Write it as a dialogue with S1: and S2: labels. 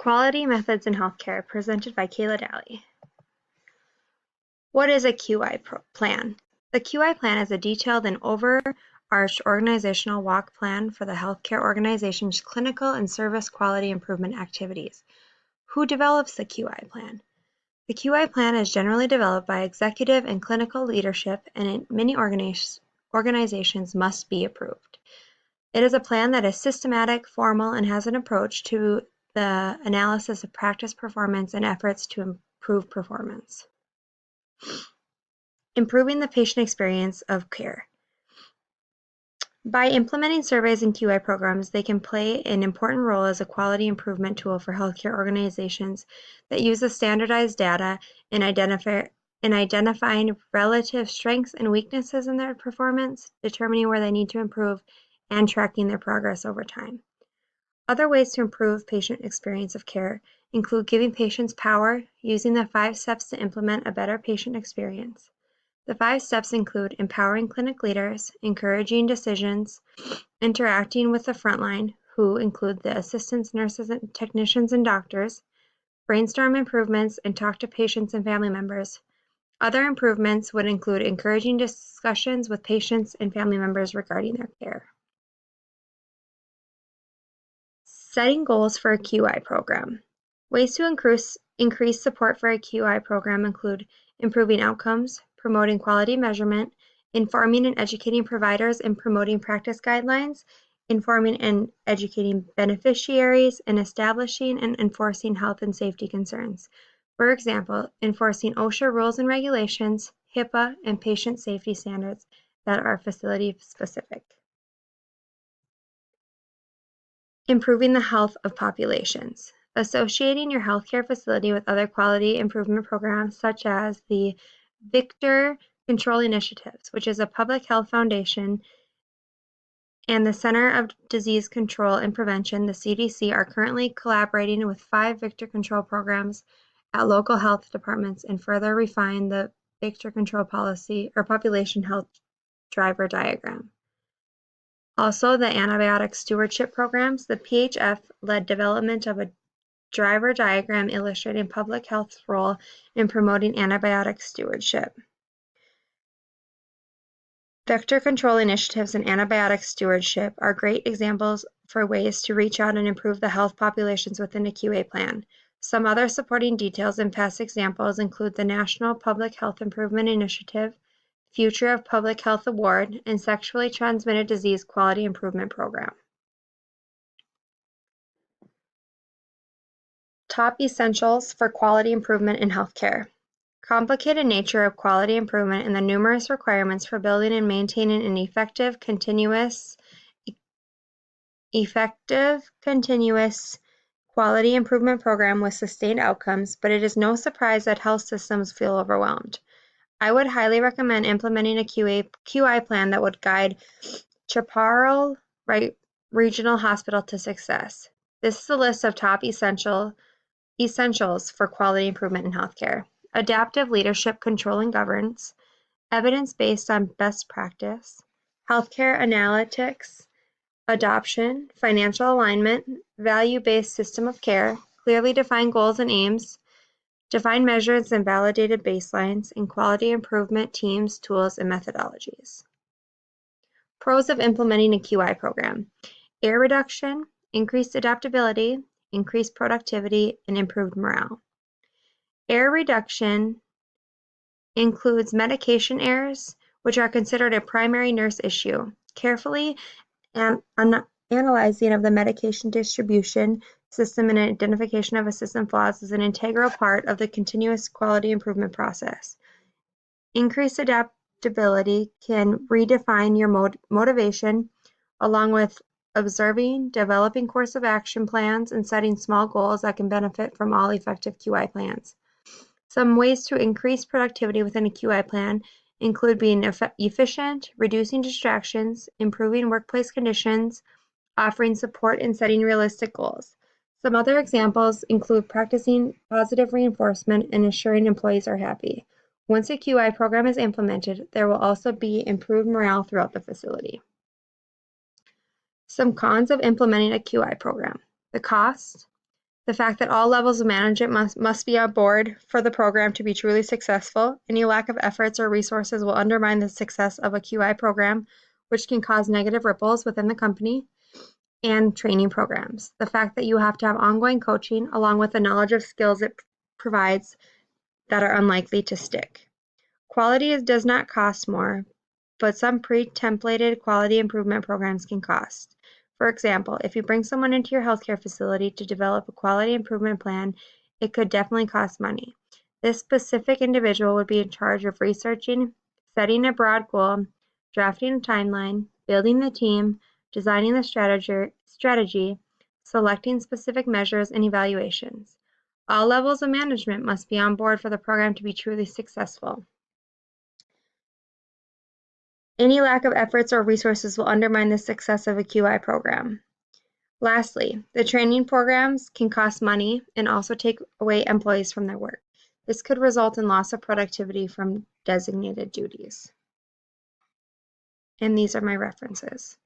S1: Quality Methods in Healthcare, presented by Kayla Daly. What is a QI plan? The QI plan is a detailed and overarched organizational walk plan for the healthcare organization's clinical and service quality improvement activities. Who develops the QI plan? The QI plan is generally developed by executive and clinical leadership, and in many organizations must be approved. It is a plan that is systematic, formal, and has an approach to the analysis of practice performance and efforts to improve performance. Improving the patient experience of care. By implementing surveys and QI programs, they can play an important role as a quality improvement tool for healthcare organizations that uses standardized data in identifying relative strengths and weaknesses in their performance, determining where they need to improve, and tracking their progress over time. Other ways to improve patient experience of care include giving patients power, using the 5 steps to implement a better patient experience. The 5 steps include empowering clinic leaders, encouraging decisions, interacting with the frontline, who include the assistants, nurses, and technicians, and doctors, brainstorm improvements, and talk to patients and family members. Other improvements would include encouraging discussions with patients and family members regarding their care. Setting goals for a QI program. Ways to increase support for a QI program include improving outcomes, promoting quality measurement, informing and educating providers and promoting practice guidelines, informing and educating beneficiaries, and establishing and enforcing health and safety concerns. For example, enforcing OSHA rules and regulations, HIPAA, and patient safety standards that are facility specific. Improving the health of populations. Associating your healthcare facility with other quality improvement programs such as the Vector Control Initiatives, which is a public health foundation, and the Center of Disease Control and Prevention, the CDC, are currently collaborating with 5 vector control programs at local health departments and further refine the vector control policy or population health driver diagram. Also, the antibiotic stewardship programs, the PHF led development of a driver diagram illustrating public health's role in promoting antibiotic stewardship. Vector control initiatives and antibiotic stewardship are great examples for ways to reach out and improve the health populations within a QA plan. Some other supporting details and past examples include the National Public Health Improvement Initiative, Future of Public Health Award, and Sexually Transmitted Disease Quality Improvement Program. Top essentials for quality improvement in healthcare. Complicated nature of quality improvement and the numerous requirements for building and maintaining an effective, continuous quality improvement program with sustained outcomes, but it is no surprise that health systems feel overwhelmed. I would highly recommend implementing a QI plan that would guide Chaparral Regional Hospital to success. This is a list of top essentials for quality improvement in healthcare. Adaptive leadership, control, and governance, evidence based on best practice, healthcare analytics, adoption, financial alignment, value-based system of care, clearly defined goals and aims, defined measures and validated baselines, and quality improvement teams, tools, and methodologies. Pros of implementing a QI program: error reduction, increased adaptability, increased productivity, and improved morale. Error reduction includes medication errors, which are considered a primary nurse issue. Carefully analyzing of the medication distribution system and identification of a system flaws is an integral part of the continuous quality improvement process. Increased adaptability can redefine your motivation, along with observing, developing course of action plans, and setting small goals that can benefit from all effective QI plans. Some ways to increase productivity within a QI plan include being efficient, reducing distractions, improving workplace conditions, offering support, and setting realistic goals. Some other examples include practicing positive reinforcement and ensuring employees are happy. Once a QI program is implemented, there will also be improved morale throughout the facility. Some cons of implementing a QI program: the cost. The fact that all levels of management must be on board for the program to be truly successful. Any lack of efforts or resources will undermine the success of a QI program, which can cause negative ripples within the company. And training programs. The fact that you have to have ongoing coaching along with the knowledge of skills it provides that are unlikely to stick. Quality does not cost more, but some pre-templated quality improvement programs can cost. For example, if you bring someone into your healthcare facility to develop a quality improvement plan, it could definitely cost money. This specific individual would be in charge of researching, setting a broad goal, drafting a timeline, building the team, designing the strategy, selecting specific measures and evaluations. All levels of management must be on board for the program to be truly successful. Any lack of efforts or resources will undermine the success of a QI program. Lastly, the training programs can cost money and also take away employees from their work. This could result in loss of productivity from designated duties. And these are my references.